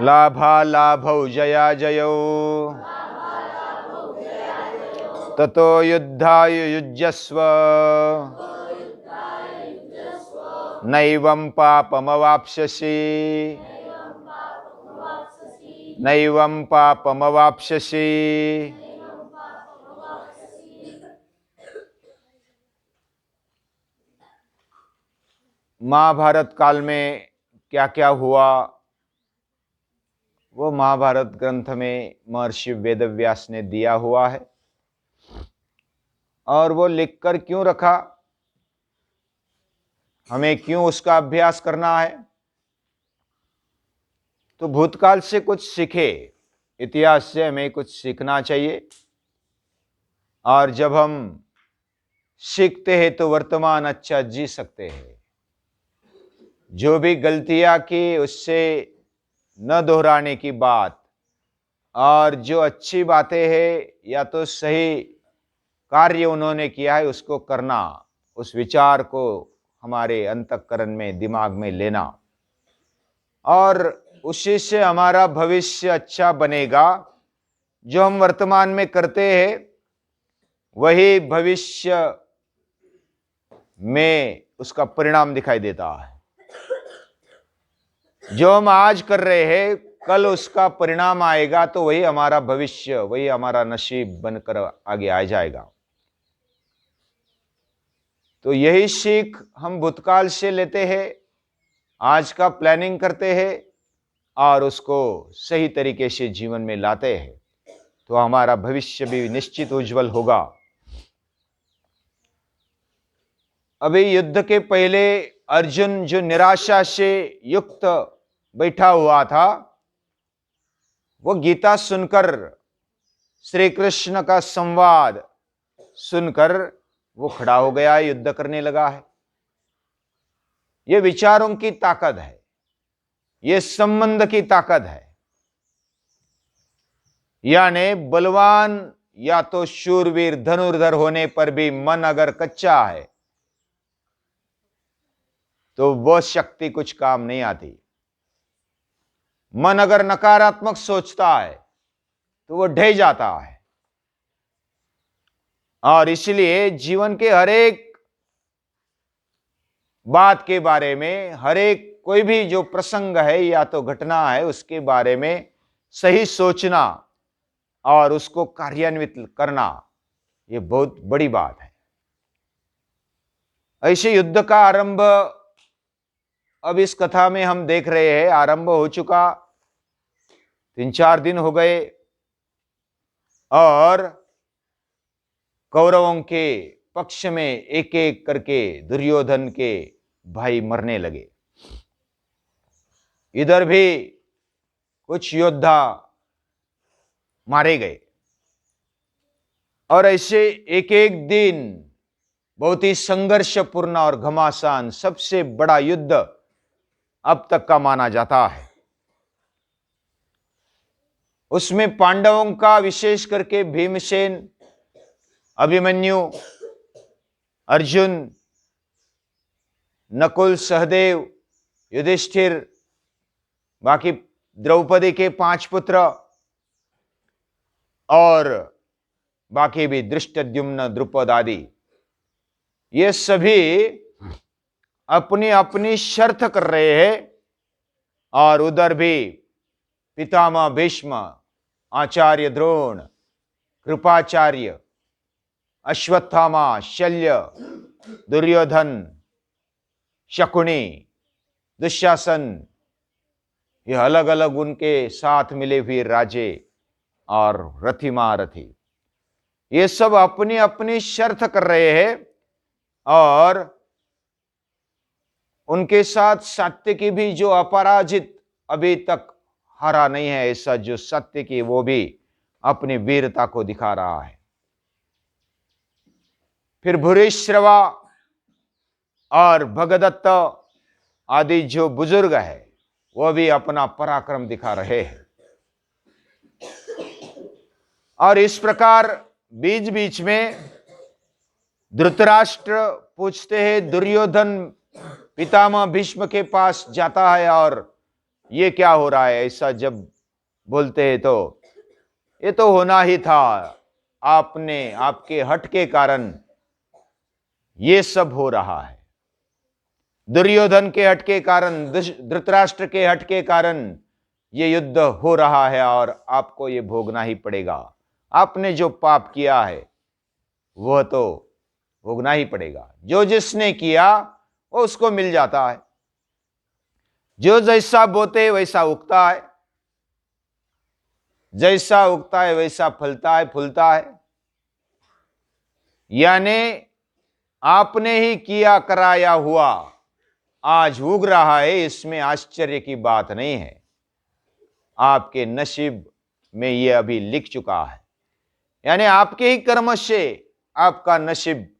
लाभालाभौ जयाजयौ ततो युद्धाय युज्यस्व नैवं पापमवाप्स्यसि नैवं पापमवाप्स्यसि। महाभारत काल में क्या क्या हुआ वो महाभारत ग्रंथ में महर्षि वेदव्यास ने दिया हुआ है। और वो लिखकर क्यों रखा, हमें क्यों उसका अभ्यास करना है, तो भूतकाल से कुछ सीखे, इतिहास से हमें कुछ सीखना चाहिए। और जब हम सीखते हैं तो वर्तमान अच्छा जी सकते हैं। जो भी गलतियां की उससे न दोहराने की बात, और जो अच्छी बातें हैं या तो सही कार्य उन्होंने किया है उसको करना, उस विचार को हमारे अंतःकरण में दिमाग में लेना, और उसी से हमारा भविष्य अच्छा बनेगा। जो हम वर्तमान में करते हैं वही भविष्य में उसका परिणाम दिखाई देता है। जो हम आज कर रहे हैं कल उसका परिणाम आएगा, तो वही हमारा भविष्य, वही हमारा नसीब बनकर आगे आ जाएगा। तो यही सीख हम भूतकाल से लेते हैं, आज का प्लानिंग करते हैं और उसको सही तरीके से जीवन में लाते हैं, तो हमारा भविष्य भी निश्चित उज्जवल होगा। अभी युद्ध के पहले अर्जुन जो निराशा से युक्त बैठा हुआ था, वो गीता सुनकर, श्री कृष्ण का संवाद सुनकर वो खड़ा हो गया, युद्ध करने लगा है। ये विचारों की ताकत है, ये संबंध की ताकत है। यानी बलवान या तो शूरवीर धनुर्धर होने पर भी मन अगर कच्चा है तो वह शक्ति कुछ काम नहीं आती। मन अगर नकारात्मक सोचता है तो वह ढह जाता है। और इसलिए जीवन के हर एक बात के बारे में, हर एक कोई भी जो प्रसंग है या तो घटना है, उसके बारे में सही सोचना और उसको कार्यान्वित करना, यह बहुत बड़ी बात है। ऐसे युद्ध का आरंभ अब इस कथा में हम देख रहे हैं, आरंभ हो चुका, 3-4 दिन हो गए और कौरवों के पक्ष में एक एक करके दुर्योधन के भाई मरने लगे। इधर भी कुछ योद्धा मारे गए। और ऐसे एक एक दिन बहुत ही संघर्षपूर्ण और घमासान सबसे बड़ा युद्ध अब तक का माना जाता है। उसमें पांडवों का, विशेष करके भीमसेन, अभिमन्यु, अर्जुन, नकुल, सहदेव, युधिष्ठिर, बाकी द्रौपदी के 5 पुत्र और बाकी भी धृष्टद्युम्न, द्रुपद आदि, ये सभी अपनी अपनी शर्त कर रहे हैं। और उधर भी पितामह भीष्म, आचार्य द्रोण, कृपाचार्य, अश्वत्थामा, शल्य, दुर्योधन, शकुनी, दुशासन, ये अलग अलग उनके साथ मिले हुए राजे और रथी महारथी, ये सब अपनी अपनी शर्त कर रहे हैं। और उनके साथ सात्यकी भी, जो अपराजित अभी तक हारा नहीं है, ऐसा जो सात्यकी, वो भी अपनी वीरता को दिखा रहा है। फिर भूरिश्रवा और भगदत्त आदि जो बुजुर्ग है वो भी अपना पराक्रम दिखा रहे हैं। और इस प्रकार बीच बीच में धृतराष्ट्र पूछते हैं, दुर्योधन पितामह भीष्म के पास जाता है और ये क्या हो रहा है, ऐसा जब बोलते हैं तो ये तो होना ही था, आपने आपके हट के कारण ये सब हो रहा है। दुर्योधन के हट के कारण, धृतराष्ट्र के हट के कारण ये युद्ध हो रहा है और आपको ये भोगना ही पड़ेगा। आपने जो पाप किया है वह तो भोगना ही पड़ेगा। जो जिसने किया वो उसको मिल जाता है। जो जैसा बोते वैसा उगता है, जैसा उगता है वैसा फलता है, फूलता है। यानी आपने ही किया कराया हुआ आज उग रहा है, इसमें आश्चर्य की बात नहीं है। आपके नसीब में यह अभी लिख चुका है, यानी आपके ही कर्म से आपका नसीब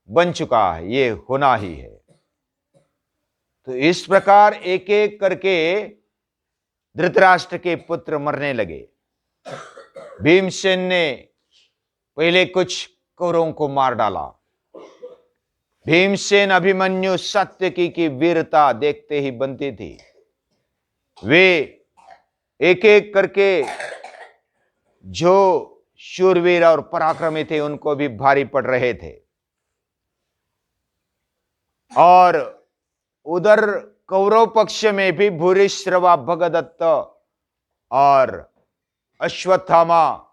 बन चुका है, ये होना ही है। तो इस प्रकार एक एक करके धृतराष्ट्र के पुत्र मरने लगे। भीमसेन ने पहले कुछ कौरवों को मार डाला। भीमसेन, अभिमन्यु, सात्यकी की वीरता देखते ही बनती थी। वे एक एक करके जो शूरवीर और पराक्रमी थे उनको भी भारी पड़ रहे थे। और उधर कौरव पक्ष में भी भूरिश्रवा, भगदत्त और अश्वत्थामा,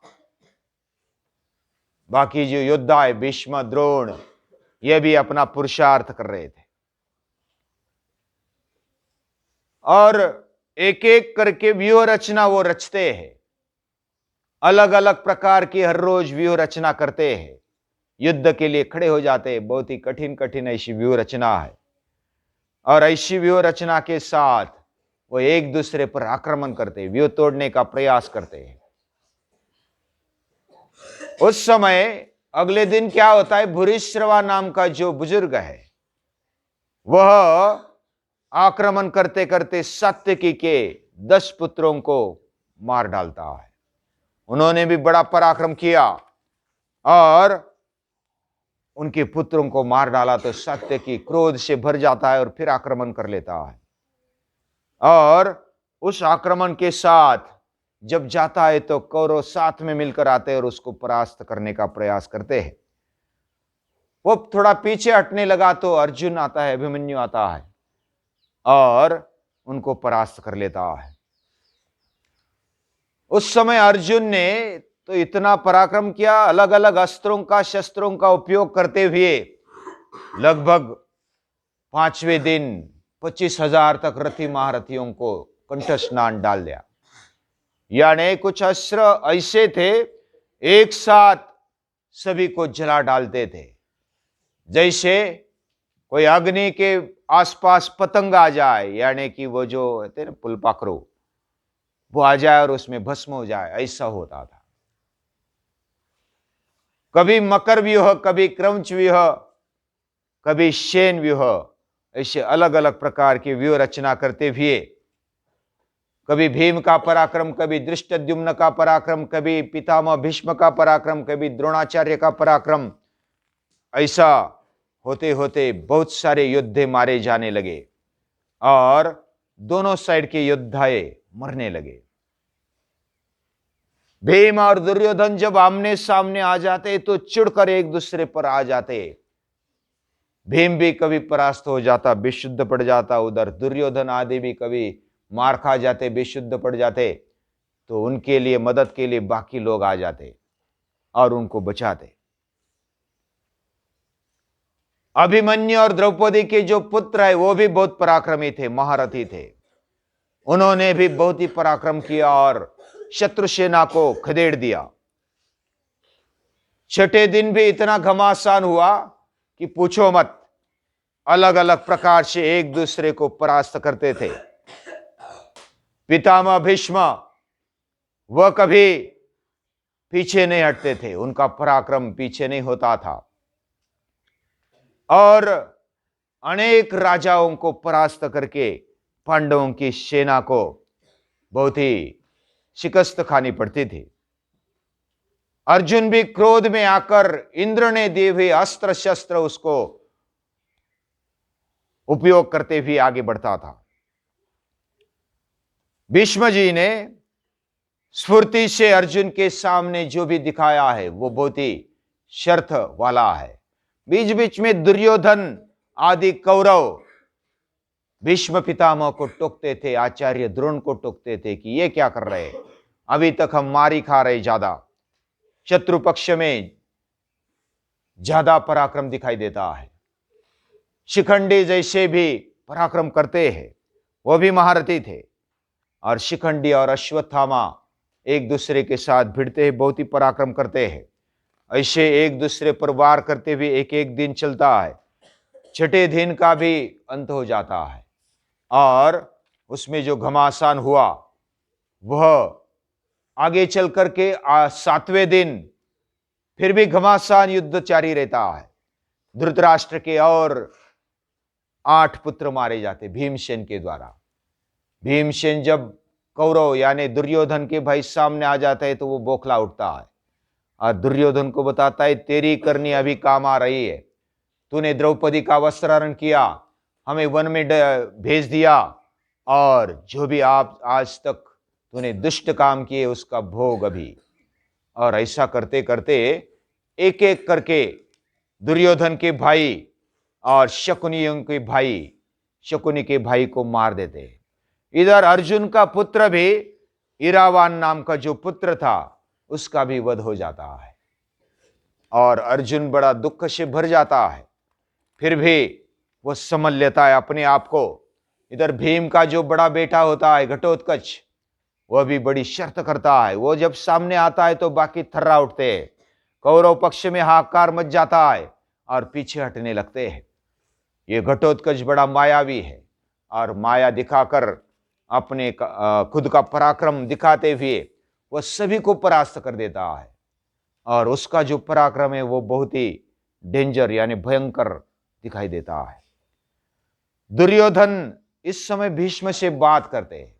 बाकी जो योद्धा है भीष्म, द्रोण, ये भी अपना पुरुषार्थ कर रहे थे। और एक एक करके व्यूह रचना वो रचते हैं, अलग अलग प्रकार की हर रोज व्यूह रचना करते हैं, युद्ध के लिए खड़े हो जाते हैं। बहुत ही कठिन कठिन ऐसी व्यूह रचना है। और ऐसी व्यूह रचना के साथ वो एक दूसरे पर आक्रमण करते हैं, व्यूह तोड़ने का प्रयास करते हैं। उस समय अगले दिन क्या होता है, भूरिश्रवा नाम का जो बुजुर्ग है वह आक्रमण करते करते सात्यकी के 10 पुत्रों को मार डालता है। उन्होंने भी बड़ा पराक्रम किया और उनके पुत्रों को मार डाला। तो सात्यकी क्रोध से भर जाता है और फिर आक्रमण कर लेता है। और उस आक्रमण के साथ जब जाता है तो कौरव साथ में मिलकर आते हैं और उसको परास्त करने का प्रयास करते हैं। वो थोड़ा पीछे हटने लगा तो अर्जुन आता है, अभिमन्यु आता है और उनको परास्त कर लेता है। उस समय अर्जुन ने तो इतना पराक्रम किया, अलग अलग अस्त्रों का, शस्त्रों का उपयोग करते हुए लगभग 5वें दिन 25,000 तक रथी महारथियों को कंठ स्नान डाल दिया। यानी कुछ अस्त्र ऐसे थे एक साथ सभी को जला डालते थे, जैसे कोई अग्नि के आसपास पतंग आ जाए, यानी कि वो जो कहते हैं ना पुलपाखरू, वो आ जाए और उसमें भस्म हो जाए, ऐसा होता था। कभी मकर व्यूह, कभी क्रंच व्यूह, कभी शेन व्यूह, ऐसे अलग अलग प्रकार की व्यूह रचना करते हुए कभी भीम का पराक्रम, कभी धृष्टद्युम्न का पराक्रम, कभी पितामह भीष्म का पराक्रम, कभी द्रोणाचार्य का पराक्रम, ऐसा होते होते बहुत सारे योद्धे मारे जाने लगे और दोनों साइड के योद्धाए मरने लगे। भीम और दुर्योधन जब आमने सामने आ जाते तो चिढ़कर एक दूसरे पर आ जाते। भीम भी कभी परास्त हो जाता, बेशुद्ध पड़ जाता, उधर दुर्योधन आदि भी कभी मार खा जाते, बेशुद्ध पड़ जाते। तो उनके लिए मदद के लिए बाकी लोग आ जाते और उनको बचाते। अभिमन्यु और द्रौपदी के जो पुत्र है वो भी बहुत पराक्रमी थे, महारथी थे। उन्होंने भी बहुत ही पराक्रम किया और शत्रु सेना को खदेड़ दिया। छठे दिन भी इतना घमासान हुआ कि पूछो मत, अलग अलग प्रकार से एक दूसरे को परास्त करते थे। पितामह भीष्म वह कभी पीछे नहीं हटते थे, उनका पराक्रम पीछे नहीं होता था और अनेक राजाओं को परास्त करके पांडवों की सेना को बहुत ही शिकस्त खानी पड़ती थी। अर्जुन भी क्रोध में आकर इंद्र ने दिए हुए अस्त्र शस्त्र उसको उपयोग करते हुए आगे बढ़ता था। भीष्म जी ने स्फूर्ति से अर्जुन के सामने जो भी दिखाया है वो बहुत ही शर्त वाला है। बीच बीच में दुर्योधन आदि कौरव भीष्म पितामह को टोकते थे, आचार्य द्रोण को टोकते थे कि ये क्या कर रहे हैं, अभी तक हम मारी खा रहे, ज्यादा शत्रु पक्ष में ज्यादा पराक्रम दिखाई देता है। शिखंडी जैसे भी पराक्रम करते हैं, वो भी महारथी थे, और शिखंडी और अश्वत्थामा एक दूसरे के साथ भिड़ते हैं, बहुत ही पराक्रम करते हैं। ऐसे एक दूसरे पर वार करते हुए एक एक दिन चलता है, छठे दिन का भी अंत हो जाता है, और उसमें जो घमासान हुआ वह आगे चल करके 7वें दिन फिर भी घमासान युद्ध जारी रहता है। धृतराष्ट्र के और 8 पुत्र मारे जाते भीमसेन के द्वारा। भीमसेन जब कौरव यानी दुर्योधन के भाई सामने आ जाता है तो वो बौखला उठता है और दुर्योधन को बताता है, तेरी करनी अभी काम आ रही है। तूने द्रौपदी का वस्त्रारण किया, हमें वन में भेज दिया, और जो भी आप आज तक तूने दुष्ट काम किए उसका भोग अभी। और ऐसा करते करते एक एक करके दुर्योधन के भाई और शकुनियों के भाई, शकुनी के भाई को मार देते। इधर अर्जुन का पुत्र भी, इरावान नाम का जो पुत्र था, उसका भी वध हो जाता है और अर्जुन बड़ा दुख से भर जाता है। फिर भी वो समझ लेता है अपने आप को। इधर भीम का जो बड़ा बेटा होता है घटोत्कच, वह भी बड़ी शर्त करता है। वो जब सामने आता है तो बाकी थर्रा उठते हैं, कौरव पक्ष में हाहाकार मच जाता है और पीछे हटने लगते हैं। ये घटोत्कच बड़ा मायावी है और माया दिखाकर अपने खुद का पराक्रम दिखाते हुए वह सभी को परास्त कर देता है, और उसका जो पराक्रम है वो बहुत ही डेंजर यानी भयंकर दिखाई देता है। दुर्योधन इस समय भीष्म से बात करते हैं,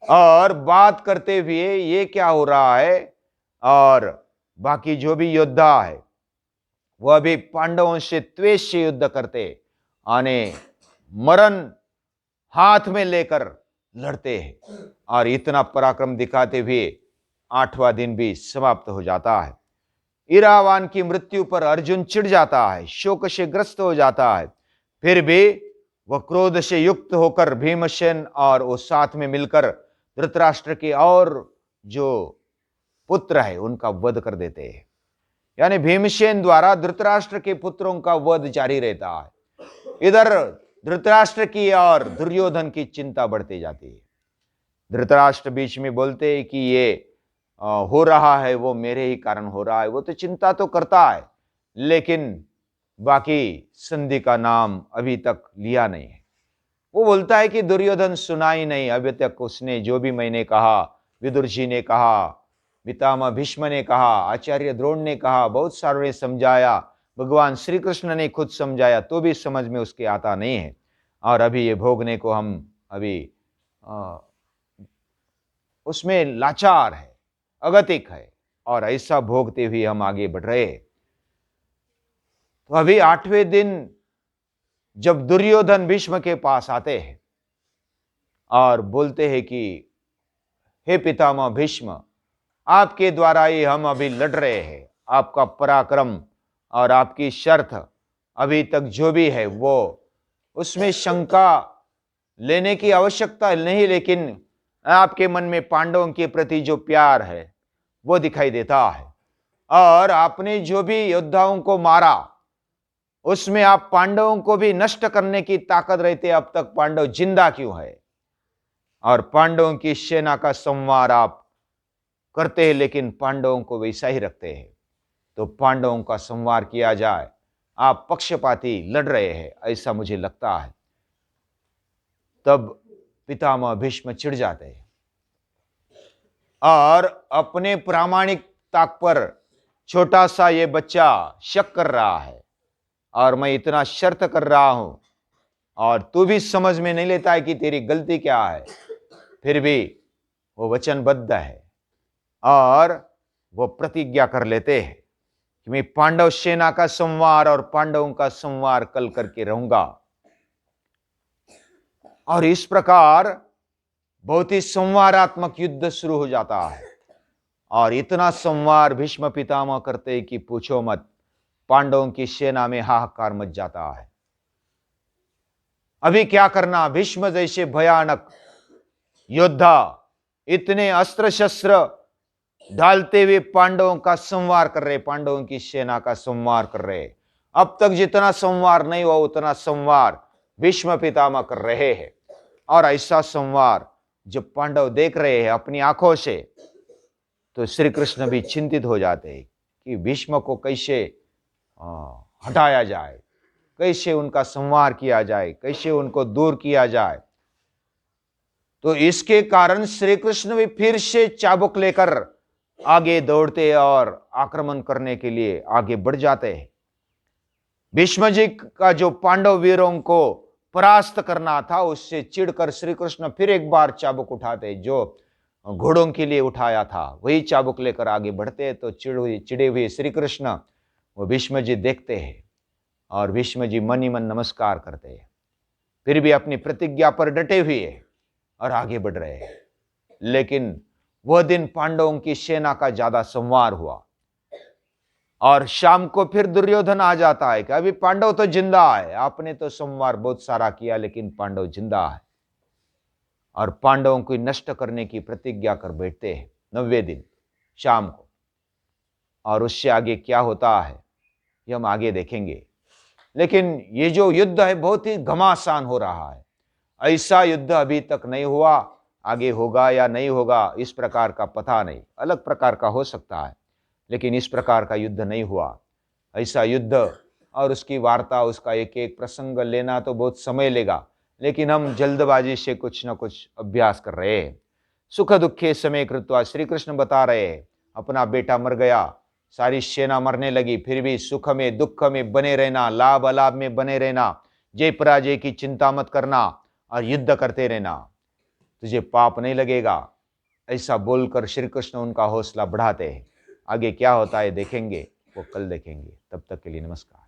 और बात करते हुए ये क्या हो रहा है, और बाकी जो भी योद्धा है वह भी पांडवों से द्वेष से युद्ध करते आने मरण हाथ में लेकर लड़ते हैं, और इतना पराक्रम दिखाते हुए 8वां दिन भी समाप्त हो जाता है। इरावान की मृत्यु पर अर्जुन चिढ़ जाता है, शोक से ग्रस्त हो जाता है। फिर भी वह क्रोध से युक्त होकर भीमसेन और वो साथ में मिलकर धृतराष्ट्र के और जो पुत्र है उनका वध कर देते हैं। यानी भीमसेन द्वारा धृतराष्ट्र के पुत्रों का वध जारी रहता है। इधर धृतराष्ट्र की और दुर्योधन की चिंता बढ़ती जाती है। धृतराष्ट्र बीच में बोलते हैं कि ये हो रहा है वो मेरे ही कारण हो रहा है। वो तो चिंता तो करता है, लेकिन बाकी संधि का नाम अभी तक लिया नहीं है। वो बोलता है कि दुर्योधन सुना ही नहीं अभी तक, उसने जो भी मैंने कहा, विदुर जी ने कहा, पितामह भीष्म ने कहा, आचार्य द्रोण ने कहा, बहुत सारों ने समझाया, भगवान श्री कृष्ण ने खुद समझाया, तो भी समझ में उसके आता नहीं है। और अभी ये भोगने को हम अभी उसमें लाचार है, अगतिक है, और ऐसा भोगते हुए हम आगे बढ़ रहे हैं। तो अभी 8वें दिन जब दुर्योधन भीष्म के पास आते हैं और बोलते हैं कि हे पितामह भीष्म, आपके द्वारा ही हम अभी लड़ रहे हैं, आपका पराक्रम और आपकी शर्त अभी तक जो भी है वो उसमें शंका लेने की आवश्यकता नहीं, लेकिन आपके मन में पांडवों के प्रति जो प्यार है वो दिखाई देता है, और आपने जो भी योद्धाओं को मारा उसमें आप पांडवों को भी नष्ट करने की ताकत रहती है। अब तक पांडव जिंदा क्यों है, और पांडवों की सेना का संहार आप करते हैं लेकिन पांडवों को वैसा ही रखते हैं। तो पांडवों का संहार किया जाए, आप पक्षपाती लड़ रहे हैं ऐसा मुझे लगता है। तब पितामह भीष्म चिढ़ जाते हैं और अपने प्रामाणिकता पर छोटा सा ये बच्चा शक कर रहा है, और मैं इतना शर्त कर रहा हूं और तू भी समझ में नहीं लेता है कि तेरी गलती क्या है। फिर भी वो वचनबद्ध है और वो प्रतिज्ञा कर लेते हैं कि मैं पांडव सेना का संहार और पांडवों का संहार कल करके रहूंगा। और इस प्रकार बहुत ही संवारात्मक युद्ध शुरू हो जाता है। और इतना संवार भीष्म पितामह करते कि पूछो मत, पांडवों की सेना में हाहाकार मच जाता है। अभी क्या करना, भीष्म जैसे भयानक योद्धा इतने अस्त्र शस्त्र डालते हुए पांडवों का संवार कर रहे, पांडवों की सेना का संवार कर रहे। अब तक जितना संवार नहीं हुआ उतना संवार भीष्म पितामह कर रहे हैं। और ऐसा संवार जब पांडव देख रहे हैं अपनी आंखों से, तो श्री कृष्ण भी चिंतित हो जाते हैं कि भीष्म को कैसे हटाया जाए, कैसे उनका संहार किया जाए, कैसे उनको दूर किया जाए। तो इसके कारण श्री कृष्ण भी फिर से चाबुक लेकर आगे दौड़ते और आक्रमण करने के लिए आगे बढ़ जाते हैं। भीष्म जी का जो पांडव वीरों को परास्त करना था, उससे चिढ़कर श्री कृष्ण फिर एक बार चाबुक उठाते, जो घोड़ों के लिए उठाया था वही चाबुक लेकर आगे बढ़ते। तो चिड़े हुए श्री कृष्ण वो भीष्म जी देखते हैं और भीष्म जी मन ही मन नमस्कार करते हैं, फिर भी अपनी प्रतिज्ञा पर डटे हुए और आगे बढ़ रहे हैं। लेकिन वह दिन पांडवों की सेना का ज्यादा संवार हुआ और शाम को फिर दुर्योधन आ जाता है कि अभी पांडव तो जिंदा है, आपने तो संवार बहुत सारा किया लेकिन पांडव जिंदा है। और पांडवों को नष्ट करने की प्रतिज्ञा कर बैठते हैं 90 दिन शाम को। और उससे आगे क्या होता है ये हम आगे देखेंगे। लेकिन ये जो युद्ध है बहुत ही घमासान हो रहा है। ऐसा युद्ध अभी तक नहीं हुआ, आगे होगा या नहीं होगा इस प्रकार का पता नहीं, अलग प्रकार का हो सकता है, लेकिन इस प्रकार का युद्ध नहीं हुआ। ऐसा युद्ध और उसकी वार्ता, उसका एक एक प्रसंग लेना तो बहुत समय लेगा, लेकिन हम जल्दबाजी से कुछ न कुछ अभ्यास कर रहे हैं। सुख दुखे समय कृत्वा, श्री कृष्ण बता रहे हैं अपना बेटा मर गया, सारी सेना मरने लगी, फिर भी सुख में दुख में बने रहना, लाभ अलाभ में बने रहना, जय पराजय की चिंता मत करना और युद्ध करते रहना, तुझे पाप नहीं लगेगा। ऐसा बोलकर श्री कृष्ण उनका हौसला बढ़ाते हैं। आगे क्या होता है देखेंगे, वो कल देखेंगे। तब तक के लिए नमस्कार।